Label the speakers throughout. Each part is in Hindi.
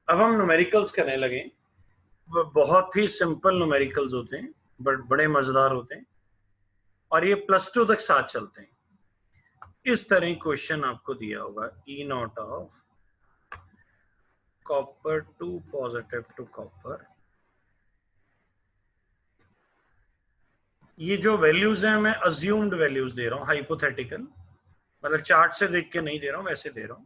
Speaker 1: अब हम न्यूमेरिकल्स करने लगे। वो बहुत ही सिंपल न्यूमेरिकल्स होते हैं बट बड़े मजेदार होते हैं और ये +2 तक साथ चलते हैं। इस तरह क्वेश्चन आपको दिया होगा E naught of copper two positive to copper. ये जो वैल्यूज हैं मैं अज्यूम्ड वैल्यूज दे रहा हूं, हाइपोथेटिकल, मतलब चार्ट से देख के नहीं दे रहा हूं, वैसे दे रहा हूं।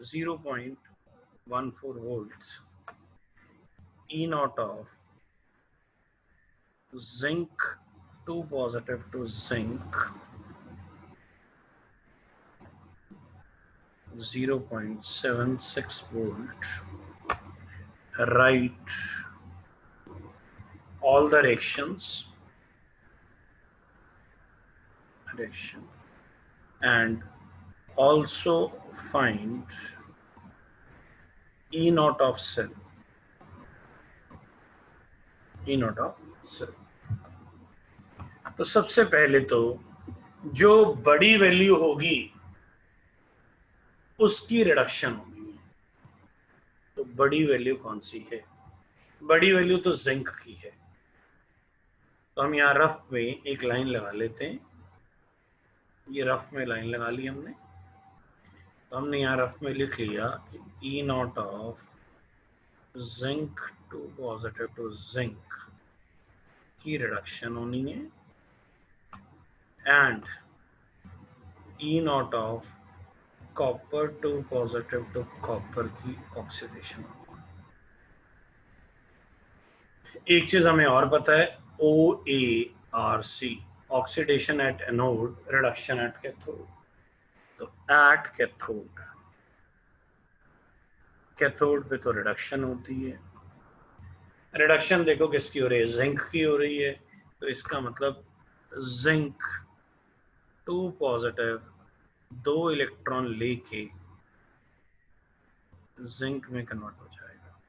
Speaker 1: 0.14 volts E naught of zinc 2 positive to zinc 0.76 volt. Write all the reactions and also find E naught of cell. E naught of cell. तो सबसे पहले तो जो बड़ी वैल्यू होगी उसकी रिडक्शन होगी। तो बड़ी वैल्यू कौन सी है? बड़ी वैल्यू तो जिंक की है। तो हम यहाँ रफ में एक लाइन लगा लेते हैं। ये रफ में लाइन लगा ली हमने। तो हमने यहाँ रफ में लिख लिया कि E naught of zinc two positive to zinc की रिडक्शन होनी है and E naught of copper two positive to copper की ऑक्सीडेशन। एक चीज हमें और पता है, OARC, oxidation at anode, reduction at cathode. तो एट कैथोड पे तो रिडक्शन होती है। रिडक्शन देखो किसकी हो रही है? जिंक की हो रही है। तो इसका मतलब जिंक 2 पॉजिटिव 2 इलेक्ट्रॉन लेके जिंक में कन्वर्ट हो जाएगा,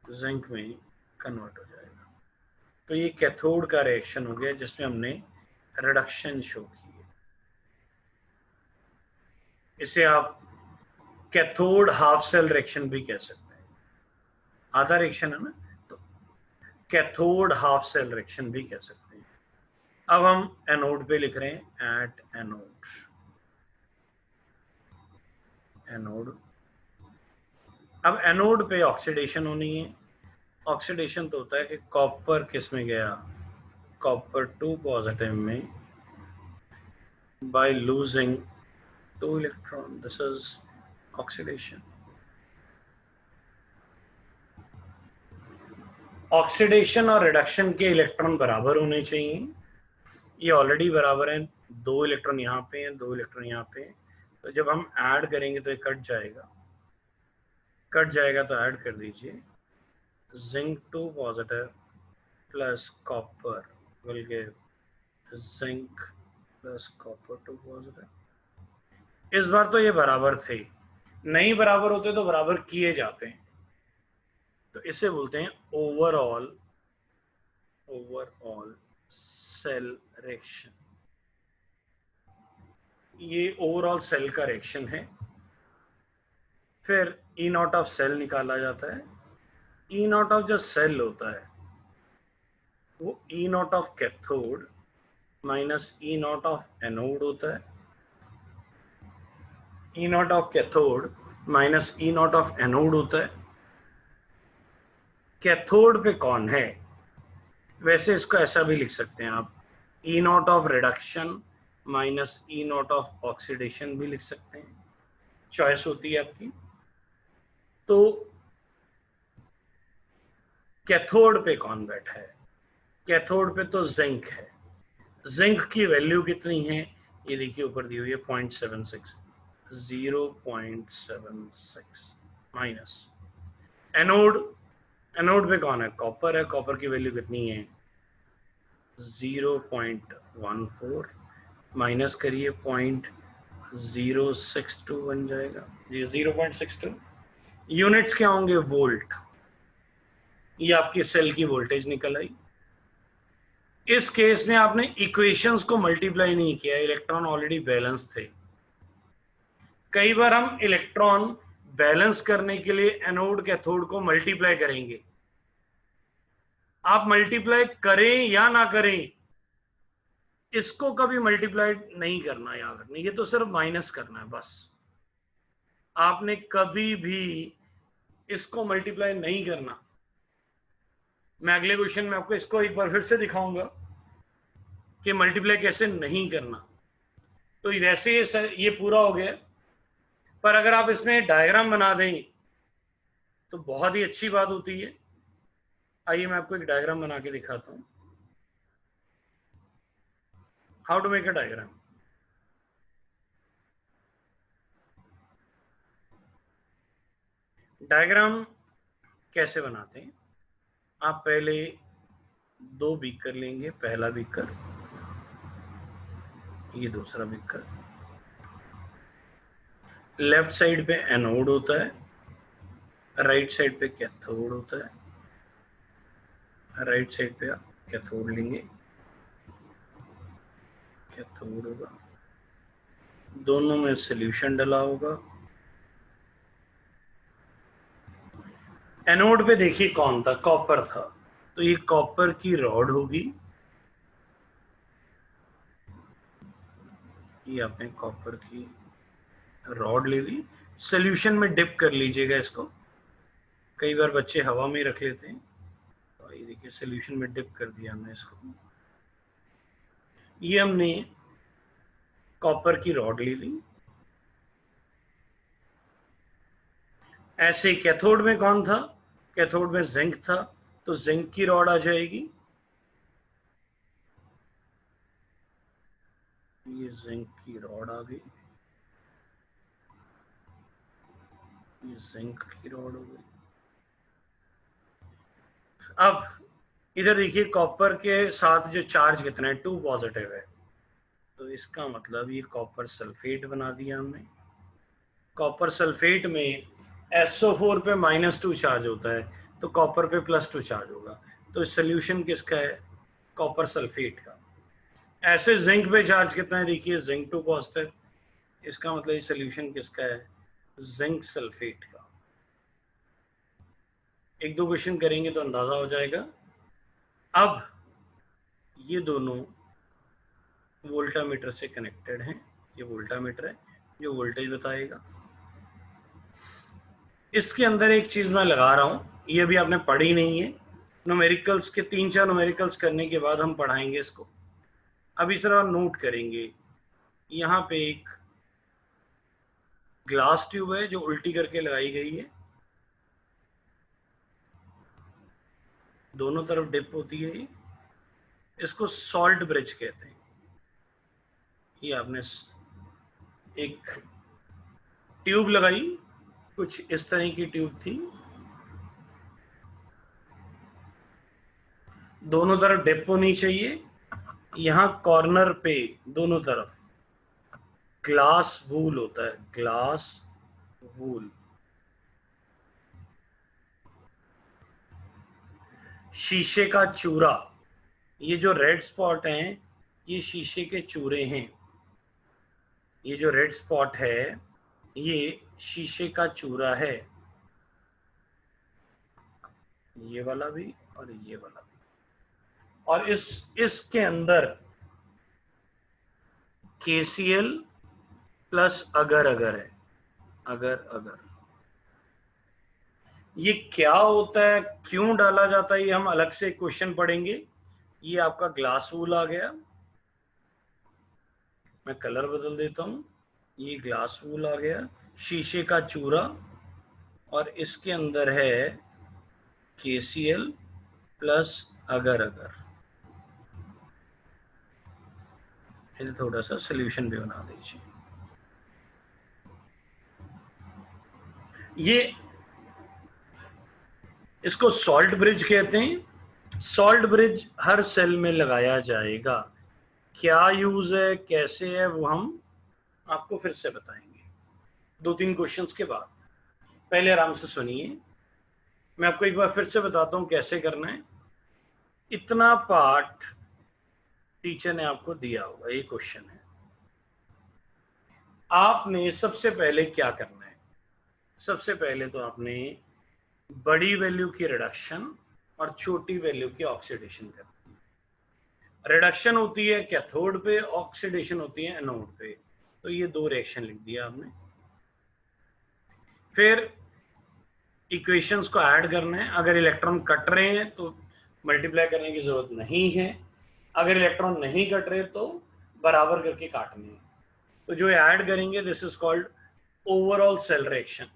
Speaker 1: जिंक में कन्वर्ट हो जाएगा। तो ये कैथोड का रिएक्शन हो गया जिसमें हमने रिडक्शन शो की है। इसे आप कैथोड हाफ सेल रिएक्शन भी कह सकते हैं। आधा रिएक्शन है ना, तो कैथोड हाफ सेल रिएक्शन भी कह सकते हैं। अब हम एनोड पे लिख रहे हैं एट एनोड। अब एनोड पे ऑक्सीडेशन होनी है। ऑक्सीडेशन तो होता है कि कॉपर किस में गया? कॉपर 2 पॉजिटिव में by losing 2 electron. This is oxidation. Oxidation और रिडक्शन के इलेक्ट्रॉन बराबर होने चाहिए। ये ऑलरेडी बराबर हैं, 2 इलेक्ट्रॉन यहाँ पे हैं, 2 इलेक्ट्रॉन यहाँ पे हैं। तो जब हम ऐड करेंगे तो ये कट जाएगा तो ऐड कर दीजिए। Zinc 2 positive plus copper will give zinc plus copper 2 positive. इस बार तो ये बराबर थे, नहीं बराबर होते तो बराबर किए जाते हैं। तो इसे बोलते हैं ओवरऑल सेल रिएक्शन। ये ओवरऑल सेल का रिएक्शन है। फिर E नॉट ऑफ सेल निकाला जाता है। E नॉट ऑफ जो सेल होता है वो E naught of cathode minus E naught of anode होता है। E naught of cathode minus E naught of anode होता है। कैथोड पे कौन है? वैसे इसको ऐसा भी लिख सकते हैं आप, E naught of reduction minus E naught of oxidation भी लिख सकते हैं, चॉइस होती है आपकी। तो कैथोड पे कौन बैठा है? कैथोड पे तो जिंक है। जिंक की वैल्यू कितनी है? ये देखिए ऊपर दी हुई है 0.76, 0.76 माइनस एनोड पे कौन है? कॉपर है। कॉपर की वैल्यू कितनी है? 0.14 माइनस करिए 0.062 बन जाएगा। ये 0.62 यूनिट्स क्या होंगे? वोल्ट। ये आपकी सेल की वोल्टेज निकल आई। इस केस में आपने इक्वेशंस को मल्टीप्लाई नहीं किया, इलेक्ट्रॉन ऑलरेडी बैलेंस थे। कई बार हम इलेक्ट्रॉन बैलेंस करने के लिए एनोड कैथोड को मल्टीप्लाई करेंगे। आप मल्टीप्लाई करें या ना करें, इसको कभी मल्टीप्लाई नहीं करना, याद रखना, ये तो सिर्फ माइनस करना है बस। आपने कभी भी इसको मल्टीप्लाई नहीं करना। मैं अगले क्वेश्चन में आपको इसको एक बार फिर से दिखाऊंगा कि मल्टीप्लाई कैसे नहीं करना। तो वैसे ये पूरा हो गया, पर अगर आप इसमें डायग्राम बना दें तो बहुत ही अच्छी बात होती है। आइए मैं आपको एक डायग्राम बना के दिखाता हूं, how to make a diagram. Diagram कैसे बनाते हैं, आप पहले 2 बीकर लेंगे, पहला बीकर, ये दूसरा बीकर। लेफ्ट साइड पे एनोड होता है, राइट साइड पे कैथोड होता है। राइट साइड पे आप कैथोड लेंगे, कैथोड होगा, दोनों में सॉल्यूशन डला होगा। एनोड पे देखिए कौन था, कॉपर था, तो ये कॉपर की रॉड होगी। ये आपने कॉपर की रॉड ले ली, सॉल्यूशन में डिप कर लीजिएगा इसको। कई बार बच्चे हवा में रख लेते हैं, तो ये देखिए सॉल्यूशन में डिप कर दिया हमने इसको। ये हमने कॉपर की रॉड ले ली। ऐसे कैथोड में कौन था, कैथोड में जिंक था, तो जिंक की रॉड आ जाएगी। ये जिंक की रॉड आ गई, ये जिंक की रॉड हो गई। अब इधर देखिए कॉपर के साथ जो चार्ज कितना है, 2 पॉजिटिव है, तो इसका मतलब ये कॉपर सल्फेट बना दिया हमने। कॉपर सल्फेट में SO4 पे -2 चार्ज होता है, तो कॉपर पे +2 चार्ज होगा, तो सोल्यूशन किसका है, कॉपर सल्फेट का। ऐसे जिंक पे चार्ज कितना है, देखिए जिंक 2 पॉजिटिव, इसका मतलब ये सोल्यूशन किसका है, जिंक सल्फेट का। 1-2 क्वेश्चन करेंगे तो अंदाजा हो जाएगा। अब ये दोनों वोल्टामीटर से कनेक्टेड हैं, ये वोल्टामीटर है जो वोल्टेज बताएगा। इसके अंदर एक चीज मैं लगा रहा हूं, ये अभी आपने पढ़ी नहीं है, न्यूमेरिकल्स के 3-4 न्यूमेरिकल्स करने के बाद हम पढ़ाएंगे इसको। अभी सिर्फ आप नोट करेंगे, यहाँ पे एक ग्लास ट्यूब है जो उल्टी करके लगाई गई है, दोनों तरफ डिप होती है ये, इसको सॉल्ट ब्रिज कहते हैं। ये आपने एक ट्यूब लगाई, कुछ इस तरह की ट्यूब थी, दोनों तरफ डिप होनी चाहिए। यहां कॉर्नर पे दोनों तरफ ग्लास वूल होता है, ग्लास वूल। शीशे का चूरा, ये जो रेड स्पॉट हैं ये शीशे के चूरे हैं, ये जो रेड स्पॉट है ये शीशे का चूरा है, ये वाला भी और ये वाला भी। और इसके अंदर KCl प्लस अगर अगर है, अगर अगर। ये क्या होता है, क्यों डाला जाता है, ये हम अलग से क्वेश्चन पढ़ेंगे। ये आपका ग्लास वूल आ गया, मैं कलर बदल देता हूं, ये ग्लास वूल आ गया, शीशे का चूरा, और इसके अंदर है KCl प्लस अगर अगर। इसे थोड़ा सा सोल्यूशन भी बना दीजिए। ये इसको सॉल्ट ब्रिज कहते हैं। सॉल्ट ब्रिज हर सेल में लगाया जाएगा। क्या यूज है, कैसे है, वो हम आपको फिर से बताएंगे 2-3 क्वेश्चंस के बाद। पहले आराम से सुनिए, मैं आपको एक बार फिर से बताता हूं कैसे करना है। इतना पार्ट टीचर ने आपको दिया होगा, ये क्वेश्चन है, आपने सबसे पहले क्या करना है, सबसे पहले तो आपने बड़ी वैल्यू की रिडक्शन और छोटी वैल्यू की ऑक्सीडेशन करनी है। रिडक्शन होती है कैथोड पे, ऑक्सीडेशन होती है एनोड पे। तो ये दो रिएक्शन लिख दिया आपने। फिर इक्वेशंस को ऐड करना है। अगर इलेक्ट्रॉन कट रहे हैं तो मल्टीप्लाई करने की जरूरत नहीं है, अगर इलेक्ट्रॉन नहीं कट रहे तो बराबर करके काटने हैं। तो जो ऐड करेंगे this is called overall cell reaction.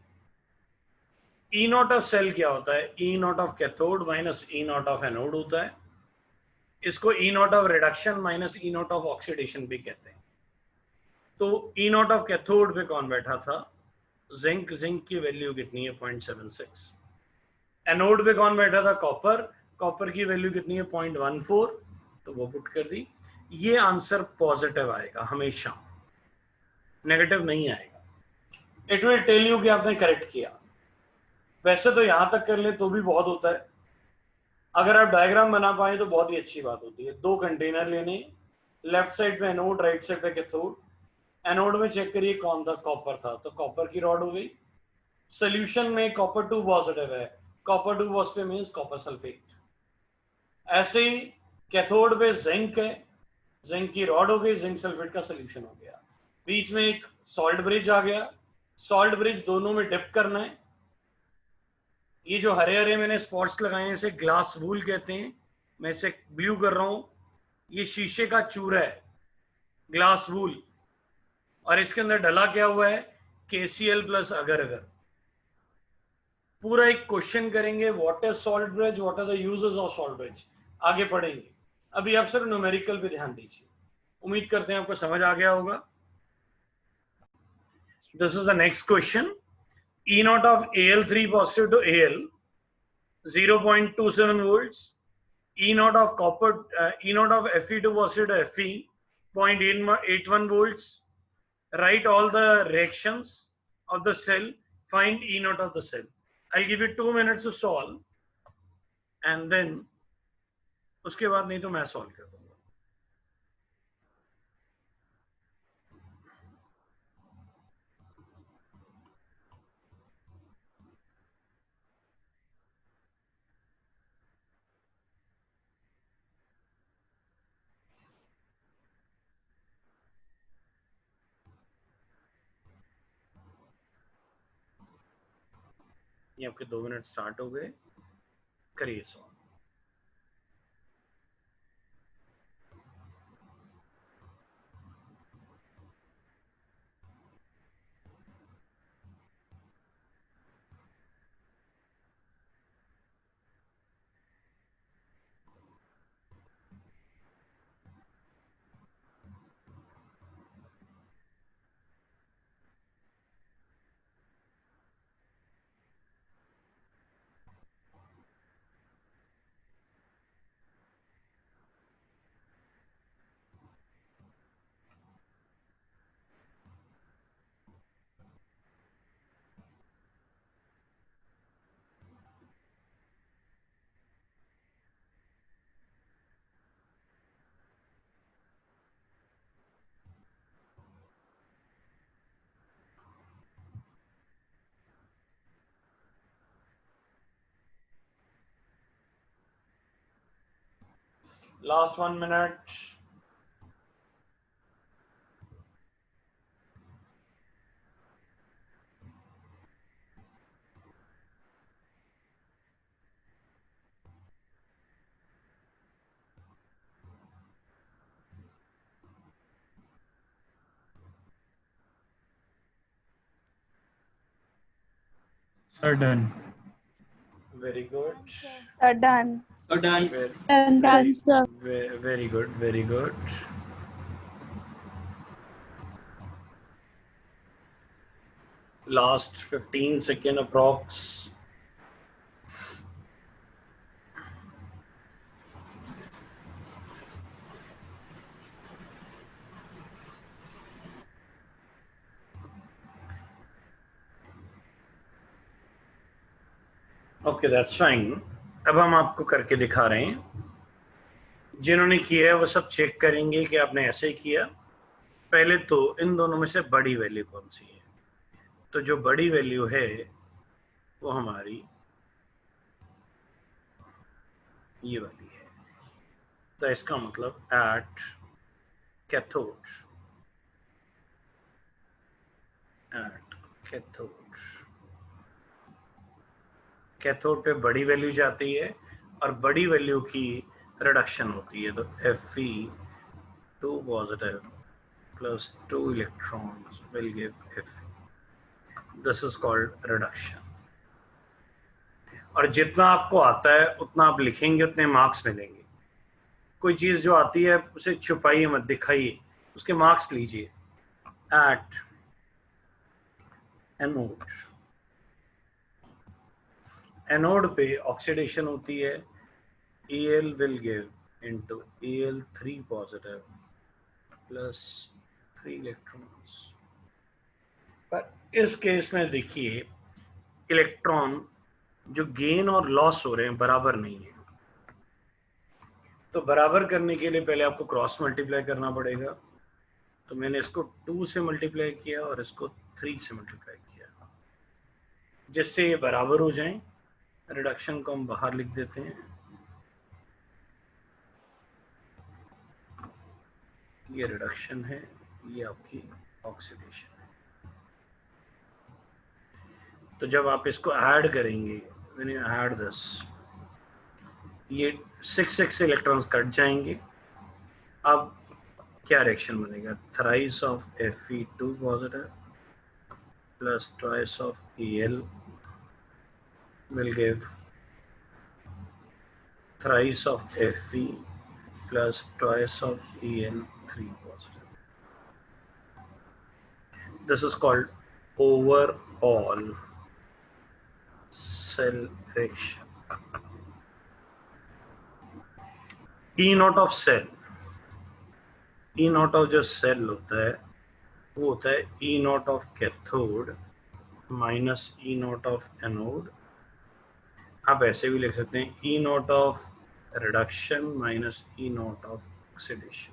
Speaker 1: E nought of cell क्या होता है, E nought of cathode minus E nought of anode होता है। इसको E nought of reduction minus E nought of oxidation भी कहते हैं। तो ई नॉट ऑफ कैथोड पे कौन बैठा था, जिंक। जिंक की वैल्यू कितनी है 0.76। एनोड पे कौन बैठा था, कॉपर। कॉपर की वैल्यू कितनी है 0.14, तो वो पुट कर दी। ये आंसर पॉजिटिव आएगा हमेशा, नेगेटिव नहीं आएगा। इट विल टेल यू कि आपने करेक्ट किया। वैसे तो यहां तक कर ले तो भी बहुत होता है, अगर आप डायग्राम बना पाए तो बहुत ही अच्छी बात होती है। दो कंटेनर लेने, लेफ्ट साइड पे एनोड, राइट साइड पे कैथोड। एनोड में चेक करिए कौन था, कॉपर था, तो कॉपर की रॉड हो गई। सोल्यूशन में कॉपर 2 पॉजिटिव है, copper 2 positive means copper sulphate. ऐसे ही कैथोड पे जिंक है, जिंक की रॉड हो गई, जिंक सल्फेट का सोल्यूशन हो गया। बीच में एक सॉल्ट ब्रिज आ गया, सॉल्ट ब्रिज दोनों में डिप करना है। ये जो हरे हरे मैंने स्पॉट्स लगाए हैं इसे ग्लास वूल कहते हैं, मैं इसे ब्लू कर रहा हूं। ये शीशे का चूरा है, ग्लास वूल, और इसके अंदर डला क्या हुआ है, KCl प्लस अगर अगर। पूरा एक क्वेश्चन करेंगे, what is salt bridge, what are the uses of salt bridge, आगे पढ़ेंगे। अभी आप सिर्फ न्यूमेरिकल पे ध्यान दीजिए। उम्मीद करते हैं आपको समझ आ गया होगा। This is the next question. E naught of Al3 positive to Al 0.27 volts. E naught of copper, E naught of Fe2 positive to Fe 0.81 volts. Write all the reactions of the cell. Find E naught of the cell. I'll give you 2 minutes to solve, and then उसके बाद नहीं तो मैं सॉल्व कर दूंगा। ये आपके 2 मिनट स्टार्ट हो गए, करिए solve. Last 1 minute.
Speaker 2: Sir, done.
Speaker 1: Very good.
Speaker 3: Done.
Speaker 2: Done.
Speaker 3: Done, sir.
Speaker 1: Very good, very good. Last 15 second approx. Okay, that's fine. अब हम आपको करके दिखा रहे हैं। जिन्होंने किया है वो सब चेक करेंगे कि आपने ऐसे ही किया। पहले तो इन दोनों में से बड़ी वैल्यू कौन सी है, तो जो बड़ी वैल्यू है वो हमारी ये वाली है। तो इसका मतलब एट कैथोड कैथोड पे बड़ी वैल्यू जाती है और बड़ी वैल्यू की रिडक्शन होती है। तो Fe2 positive plus 2 electrons will give Fe. This is called reduction. और जितना आपको आता है उतना आप लिखेंगे, उतने मार्क्स मिलेंगे। कोई चीज जो आती है उसे छुपाइए मत, दिखाइए, उसके मार्क्स लीजिए। एट एनोड, एनोड पे ऑक्सीडेशन होती है, Al will give into Al3 positive plus 3 electrons। पर इस केस में देखिए इलेक्ट्रॉन जो गेन और लॉस हो रहे हैं बराबर नहीं है। तो बराबर करने के लिए पहले आपको क्रॉस मल्टीप्लाई करना पड़ेगा। तो मैंने इसको 2 से मल्टीप्लाई किया और इसको 3 से मल्टीप्लाई किया, जिससे ये बराबर हो जाएं। रिडक्शन को हम बाहर लिख देते हैं। ये रिडक्शन है, ये आपकी ऑक्सीडेशन है। तो जब आप इसको ऐड करेंगे, व्हेन यू ऐड दिस, ये 6 इलेक्ट्रॉन्स कट जाएंगे। अब क्या रिएक्शन बनेगा? Thrice of Fe2 positive plus twice of Al will give thrice of Fe plus twice of Al3 positive. This is called overall cell reaction. E naught of cell, E naught of जो सेल होता है वो होता है E naught of cathode minus E naught of anode. आप ऐसे भी लिख सकते हैं E naught of reduction minus E naught of oxidation.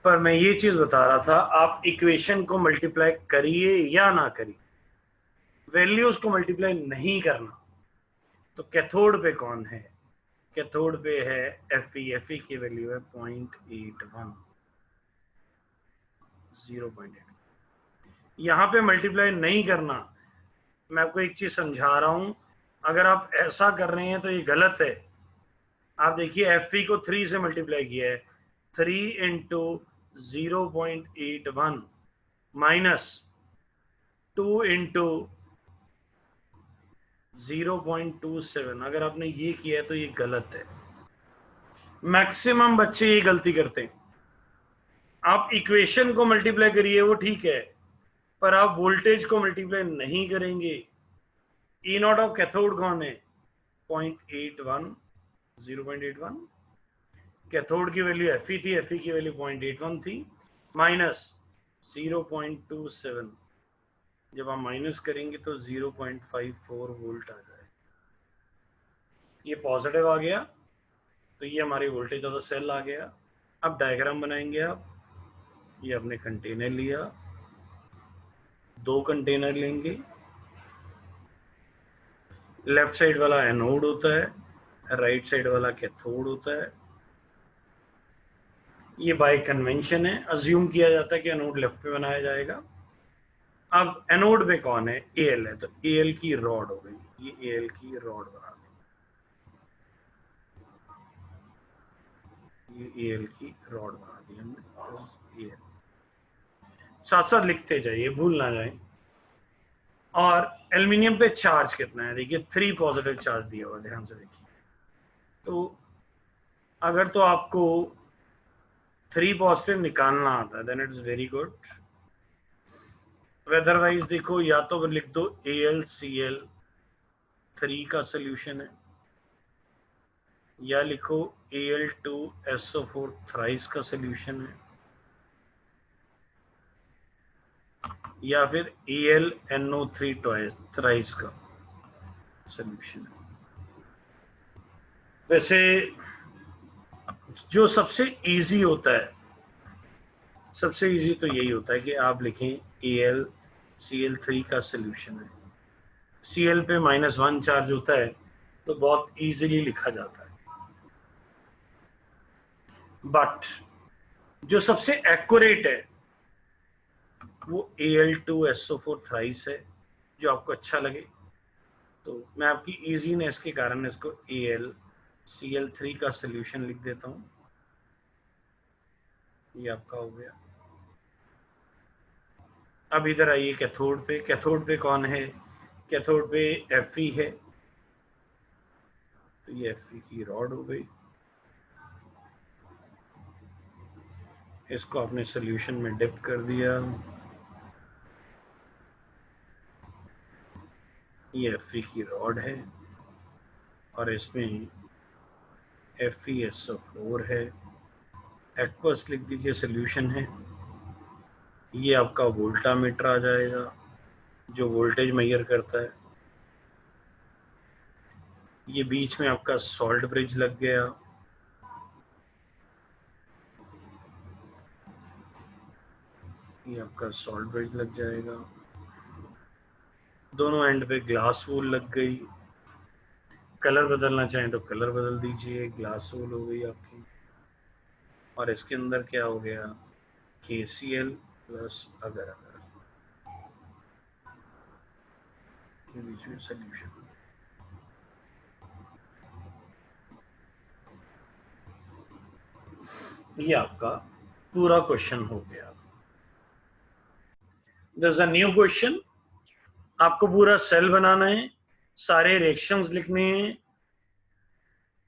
Speaker 1: पर मैं ये चीज बता रहा था, आप इक्वेशन को मल्टीप्लाई करिए या ना करिए, वैल्यूज को मल्टीप्लाई नहीं करना। तो कैथोड पे कौन है? कैथोड पे है Fe की वैल्यू है 0.81, 0.8। यहाँ पे मल्टीप्लाई नहीं करना। मैं आपको एक चीज समझा रहा हूं, अगर आप ऐसा कर रहे हैं तो ये गलत है। आप देखिए Fe को 3 से मल्टीप्लाई किया है, 3 इंटू 0.81 माइनस 2 इंटू 0.27। अगर आपने ये किया है तो ये गलत है। मैक्सिमम बच्चे ये गलती करते हैं। आप इक्वेशन को मल्टीप्लाई करिए वो ठीक है, पर आप वोल्टेज को मल्टीप्लाई नहीं करेंगे। E नॉट ऑफ कैथोड कौन है? 0.81, 0.81। कैथोड की वैल्यू Fe थी, Fe की वैल्यू 0.81 थी, माइनस 0.27। जब आप माइनस करेंगे तो 0.54 वोल्ट आ जाए। ये पॉजिटिव आ गया, तो ये हमारी वोल्टेज ऑफ द सेल आ गया। अब डायग्राम बनाएंगे आप। ये आपने कंटेनर लिया, 2 कंटेनर लेंगे। लेफ्ट साइड वाला एनोड होता है, राइट साइड वाला कैथोड होता है। ये बाय कन्वेंशन है, अज्यूम किया जाता है कि एनोड लेफ्ट पे बनाया जाएगा। अब एनोड पे कौन है? Al है, तो Al की रॉड हो गई। ये Al की रॉड बना दी, ये Al की रॉड बना दी हमने। साथ साथ लिखते जाइए, भूल ना जाए। और एल्युमिनियम पे चार्ज कितना है? देखिए 3 पॉजिटिव चार्ज दिया हुआ, ध्यान से देखिए। तो अगर तो आपको 3 पॉजिटिव निकालना आता है then it is very good. Otherwise देखो, या तो लिख दो AlCl3 का सोल्यूशन है, या लिखो Al2SO4 थ्राइस का सोल्यूशन है, या फिर AlNO3 थ्राइस का सोल्यूशन है। वैसे जो सबसे इजी होता है सबसे इजी तो यही होता है कि आप लिखें AlCl3 का सोल्यूशन है। Cl पे -1 चार्ज होता है तो बहुत इजीली लिखा जाता है। बट जो सबसे एक्यूरेट है वो Al2SO4 थ्राइस है, जो आपको अच्छा लगे। तो मैं आपकी इजीनेस के कारण इसको AlCl3 का सोल्यूशन लिख देता हूं। ये आपका हो गया। अब इधर आइए कैथोड पे। कैथोड पे कौन है? कैथोड पे Fe है, तो ये Fe की रॉड हो गई। इसको आपने सोल्यूशन में डिप कर दिया। ये Fe की रॉड है और इसमें FeSO4 है। एक्वस लिख दीजिए, सोल्यूशन है। ये आपका वोल्टामीटर आ जाएगा जो वोल्टेज मेजर करता है। ये बीच में आपका सॉल्ट ब्रिज लग गया। ये आपका सॉल्ट ब्रिज लग जाएगा। दोनों एंड पे ग्लास वूल लग गई। कलर बदलना चाहें तो कलर बदल दीजिए। ग्लास वूल हो गई आपकी। और इसके अंदर क्या हो गया? KCl प्लस अगर के बीच में सोल्यूशन। ये आपका पूरा क्वेश्चन हो गया। There is a new question. आपको पूरा सेल बनाना है, सारे रिएक्शंस लिखने हैं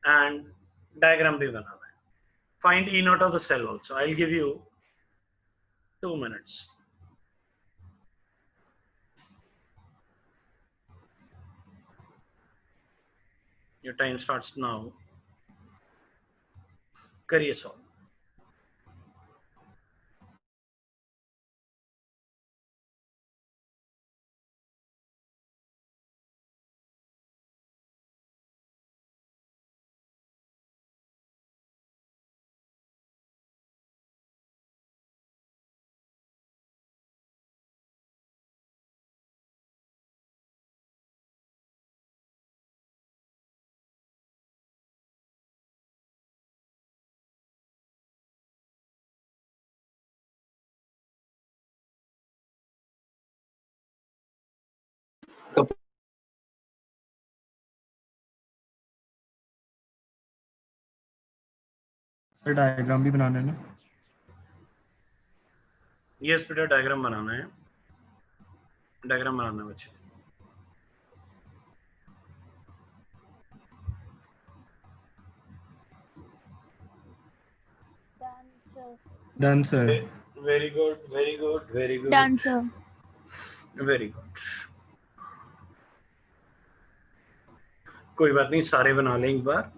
Speaker 1: एंड डायग्राम भी बनाना है। Find E naught of the cell also. I will give you 2 minutes. Your time starts now. करिए सॉल्व।
Speaker 2: सर डायग्राम भी बनाना है ना?
Speaker 1: यस बेटा, डायग्राम बनाना है। डायग्राम बनाना है बच्चे।
Speaker 2: Done sir.
Speaker 1: Very good, very good, very good,
Speaker 3: Done, sir.
Speaker 1: Very good. कोई बात नहीं, सारे बना लें एक बार।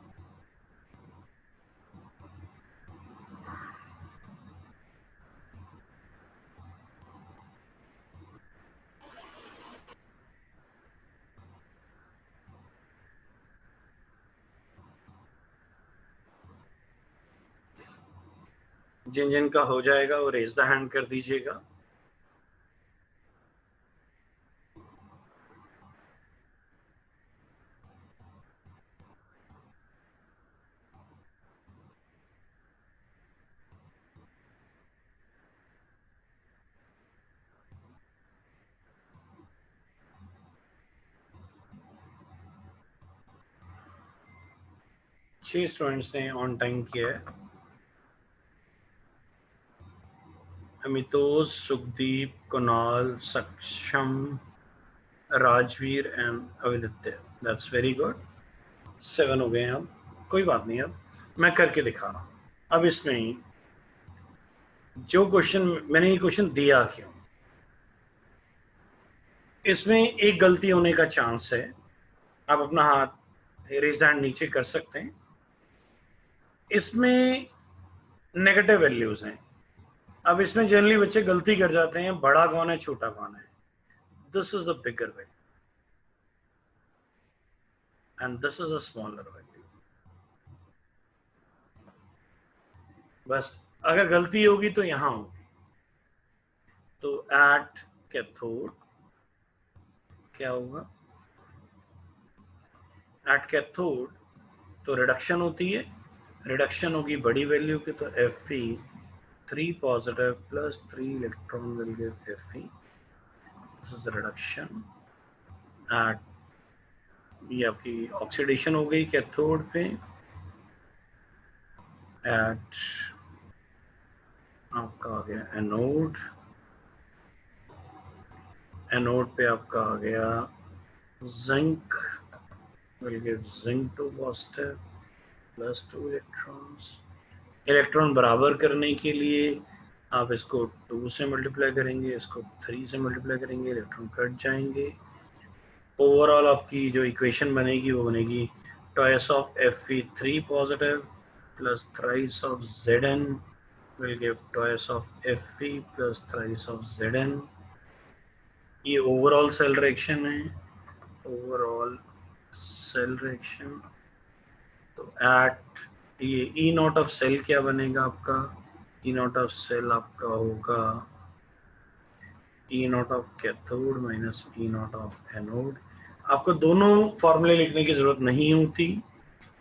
Speaker 1: जिन जिन का हो जाएगा वो रेज द हैंड कर दीजिएगा। छह स्टूडेंट्स ने ऑन टाइम किया है। Amitosh, Sukhdeep, Kunal, Saksham, Rajveer and Aviditya. That's very good. 7 हो गए हैं। अब कोई बात नहीं, अब मैं करके दिखा रहा हूँ। अब इसमें जो क्वेश्चन मैंने, ये क्वेश्चन दिया क्यों, इसमें एक गलती होने का चांस है। आप अपना हाथ रेज हैंड नीचे कर सकते हैं। इसमें नेगेटिव वैल्यूज हैं। अब इसमें जनरली बच्चे गलती कर जाते हैं, बड़ा कौन है छोटा कौन है। This is the bigger value and this is a smaller value. बस अगर गलती होगी तो यहां होगी। तो एट कैथोड क्या होगा, एट कैथोड तो रिडक्शन होती है, रिडक्शन होगी बड़ी वैल्यू की, तो Fe3 positive plus 3 electron will give Fe, this is reduction at, ये आपकी ऑक्सीडेशन हो गई कैथोड पे, एट आपका आ गया एनोड, एनोड पे आपका आ गया zinc will give zinc 2 positive plus 2 electrons. Electron बराबर करने के लिए आप इसको 2 से मल्टीप्लाई करेंगे, इसको 3 से मल्टीप्लाई करेंगे, इलेक्ट्रॉन कट जाएंगे। ओवरऑल आपकी जो इक्वेशन बनेगी वो बनेगी twice of Fe3 positive plus thrice of Zn will give twice of Fe plus thrice of Zn। ये ओवरऑल सेल रिएक्शन है, ओवरऑल सेल रिएक्शन। तो एट ये ई नॉट ऑफ सेल क्या बनेगा आपका, ई नॉट ऑफ सेल आपका होगा E nought of cathode minus E nought of anode. आपको दोनों फॉर्मूले लिखने की जरूरत नहीं होती,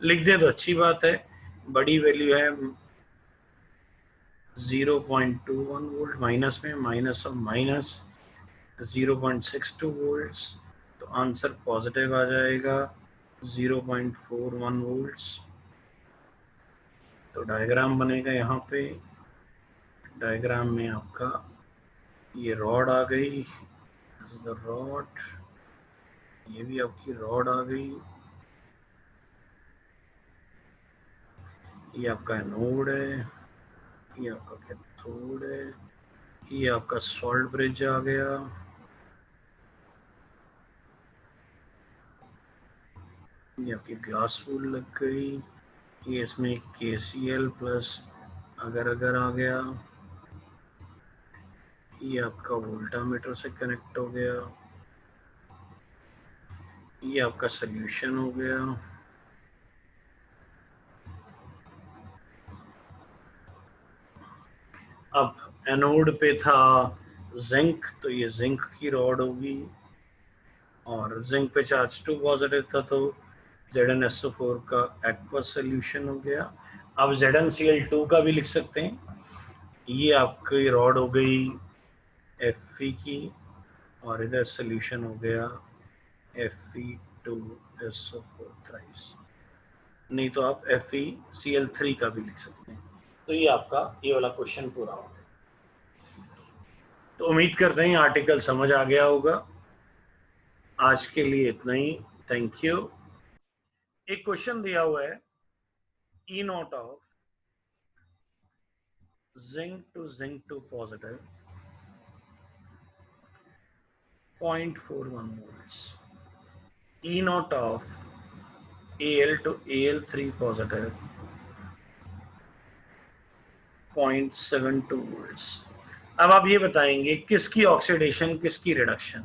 Speaker 1: लिख दे तो अच्छी बात है। बड़ी वैल्यू है 0.21 वोल्ट, माइनस में माइनस ऑफ माइनस 0.62 वोल्ट्स, तो आंसर पॉजिटिव आ जाएगा 0.41 वोल्ट्स। तो डायग्राम बनेगा यहाँ पे, डायग्राम में आपका ये रॉड आ गई, रॉड, ये भी आपकी रॉड आ गई, ये आपका एनोड है, ये आपका कैथोड है, ये आपका सॉल्ट ब्रिज आ गया, ये आपकी ग्लास वूल लग गई, ये इसमें KCl प्लस अगर अगर आ गया, ये आपका वोल्टामीटर से कनेक्ट हो गया, ये आपका सॉल्यूशन हो गया। अब एनोड पे था जिंक, तो ये जिंक की रॉड होगी, और जिंक पे चार्ज 2 पॉजिटिव था तो ZnSO4 का एक्वस सॉल्यूशन हो गया। अब ZnCl2 का भी लिख सकते हैं, ये आपकी रॉड हो गई Fe की, और इधर सॉल्यूशन हो गया Fe2SO4 थ्राइस, नहीं तो आप FeCl3 का भी लिख सकते हैं। तो ये आपका ये वाला क्वेश्चन पूरा हो गया। तो उम्मीद करते हैं आर्टिकल समझ आ गया होगा। आज के लिए इतना ही, थैंक यू। एक क्वेश्चन दिया हुआ है, E naught of zinc two positive 0.41 volts, E naught of Al to Al3 positive 0.72 volts। अब आप ये बताएंगे किसकी ऑक्सीडेशन किसकी रिडक्शन,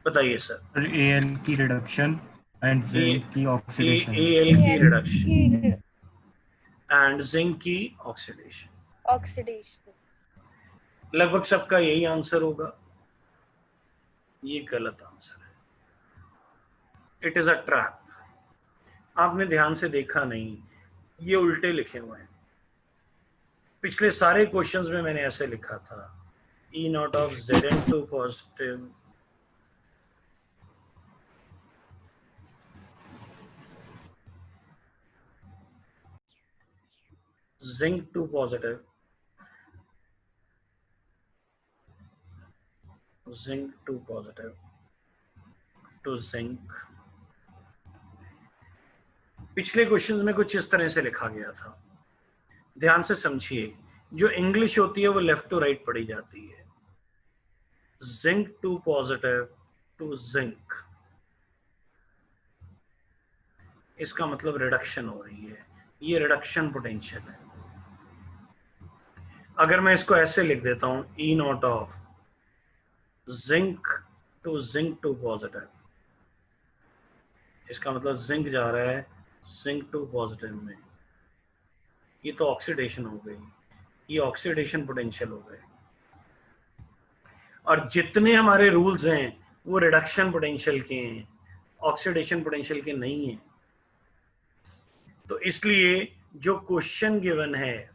Speaker 1: बताइए सर।
Speaker 2: Al की रिडक्शन एंड जिंक की ऑक्सीडेशन।
Speaker 1: Al की रिडक्शन
Speaker 3: की
Speaker 1: एंड जिंक की ऑक्सीडेशन।
Speaker 3: ऑक्सीडेशन।
Speaker 1: लगभग सबका यही आंसर होगा, ये गलत आंसर है, इट इज अ ट्रैप। आपने ध्यान से देखा नहीं, ये उल्टे लिखे हुए हैं। पिछले सारे क्वेश्चंस में मैंने ऐसे लिखा था, E naught of Zn2 positive zinc 2 positive, zinc 2 positive to zinc. पिछले क्वेश्चंस में कुछ इस तरह से लिखा गया था, ध्यान से समझिए। जो इंग्लिश होती है वो लेफ्ट टू राइट पढ़ी जाती है। जिंक 2 पॉजिटिव टू जिंक, इसका मतलब रिडक्शन हो रही है, ये रिडक्शन पोटेंशियल है। अगर मैं इसको ऐसे लिख देता हूं, E naught of zinc two positive, इसका मतलब जिंक जा रहा है जिंक 2 पॉजिटिव में, ये तो ऑक्सीडेशन हो गई, ये ऑक्सीडेशन पोटेंशियल हो गए। और जितने हमारे रूल्स हैं वो रिडक्शन पोटेंशियल के हैं, ऑक्सीडेशन पोटेंशियल के नहीं है। तो इसलिए जो क्वेश्चन गिवन है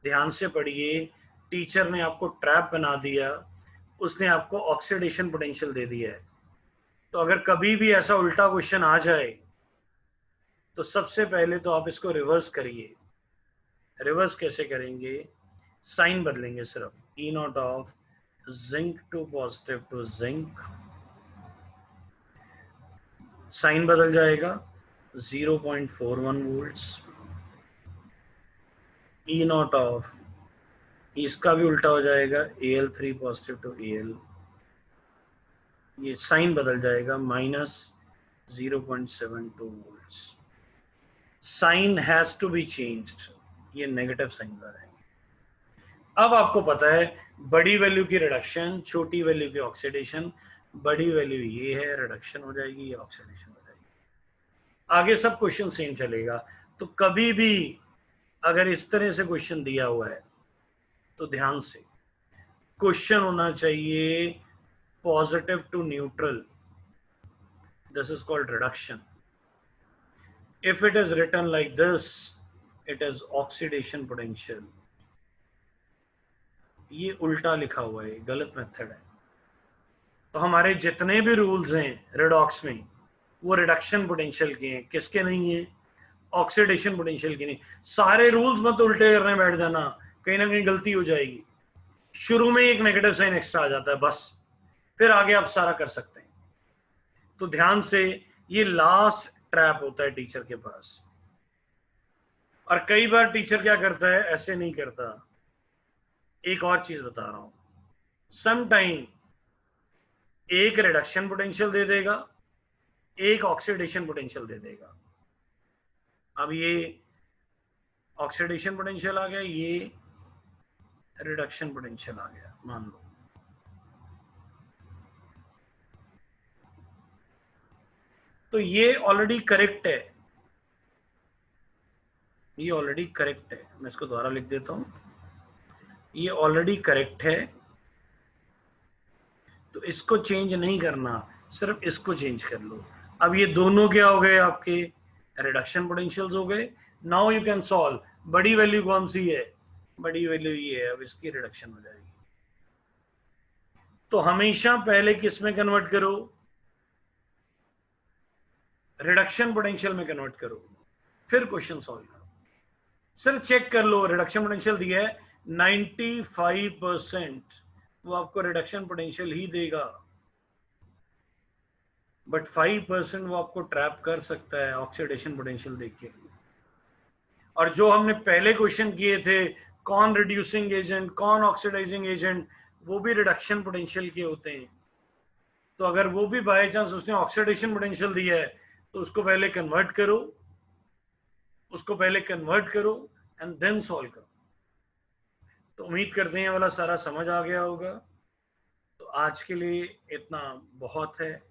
Speaker 1: ध्यान से पढ़िए, टीचर ने आपको ट्रैप बना दिया, उसने आपको ऑक्सीडेशन पोटेंशियल दे दिया है। तो अगर कभी भी ऐसा उल्टा क्वेश्चन आ जाए तो सबसे पहले तो आप इसको रिवर्स करिए। रिवर्स कैसे करेंगे? साइन बदलेंगे सिर्फ, E nought of zinc two positive to zinc, sign बदल जाएगा 0.41 वोल्ट्स, ई नॉट ऑफ इसका भी उल्टा हो जाएगा Al3 पॉजिटिव टू Al, ये साइन बदल जाएगा -0.72 volts. Sign has to be changed, ये नेगेटिव साइन आ रहे हैं। अब आपको पता है बड़ी वैल्यू की रिडक्शन, छोटी वैल्यू की ऑक्सीडेशन, बड़ी वैल्यू ये है, रिडक्शन हो जाएगी, ये ऑक्सीडेशन हो जाएगी। आगे सब क्वेश्चन सेम चलेगा। तो कभी भी अगर इस तरह से क्वेश्चन दिया हुआ है तो ध्यान से क्वेश्चन होना चाहिए positive to neutral, this is called reduction. If it is written like this, it is oxidation potential. ये उल्टा लिखा हुआ है, गलत मेथड है। तो हमारे जितने भी रूल्स हैं रिडॉक्स में वो रिडक्शन पोटेंशियल के हैं, किसके नहीं है? ऑक्सीडेशन पोटेंशियल के नहीं। सारे रूल्स मत उल्टे करने बैठ जाना, कहीं ना कहीं गलती हो जाएगी। शुरू में एक नेगेटिव साइन एक्स्ट्रा आ जाता है बस, फिर आगे आप सारा कर सकते हैं। तो ध्यान से, ये लास्ट ट्रैप होता है टीचर के पास। और कई बार टीचर क्या करता है, ऐसे नहीं करता। एक और चीज बता रहा हूं, सम टाइम एक रिडक्शन पोटेंशियल दे देगा, एक ऑक्सीडेशन पोटेंशियल दे देगा। अब ये ऑक्सीडेशन पोटेंशियल आ गया, ये रिडक्शन पोटेंशियल आ गया मान लो। तो ये ऑलरेडी करेक्ट है, ये ऑलरेडी करेक्ट है। मैं इसको दोबारा लिख देता हूं, ये ऑलरेडी करेक्ट है। तो इसको चेंज नहीं करना, सिर्फ इसको चेंज कर लो। अब ये दोनों क्या हो गए? आपके रिडक्शन पोटेंशियल्स हो गए। Now you can solve. बड़ी वैल्यू कौन सी है? बड़ी वैल्यू ये है, अब इसकी रिडक्शन हो जाएगी। तो हमेशा पहले किस में कन्वर्ट करो? रिडक्शन पोटेंशियल में कन्वर्ट करो, फिर क्वेश्चन सॉल्व करो। सिर्फ चेक कर लो, रिडक्शन पोटेंशियल दिया है 95%, वो आपको रिडक्शन पोटेंशियल ही देगा, बट 5% वो आपको ट्रैप कर सकता है ऑक्सीडेशन पोटेंशियल देके। और जो हमने पहले क्वेश्चन किए थे, कौन रिड्यूसिंग एजेंट, कौन ऑक्सीडाइजिंग एजेंट, वो भी रिडक्शन पोटेंशियल के होते हैं। तो अगर वो भी बाय चांस उसने ऑक्सीडेशन पोटेंशियल दिया है तो उसको पहले कन्वर्ट करो, उसको पहले कन्वर्ट करो एंड देन सॉल्व करो। तो उम्मीद करते हैं ये वाला सारा समझ आ गया होगा। तो आज के लिए इतना बहुत है।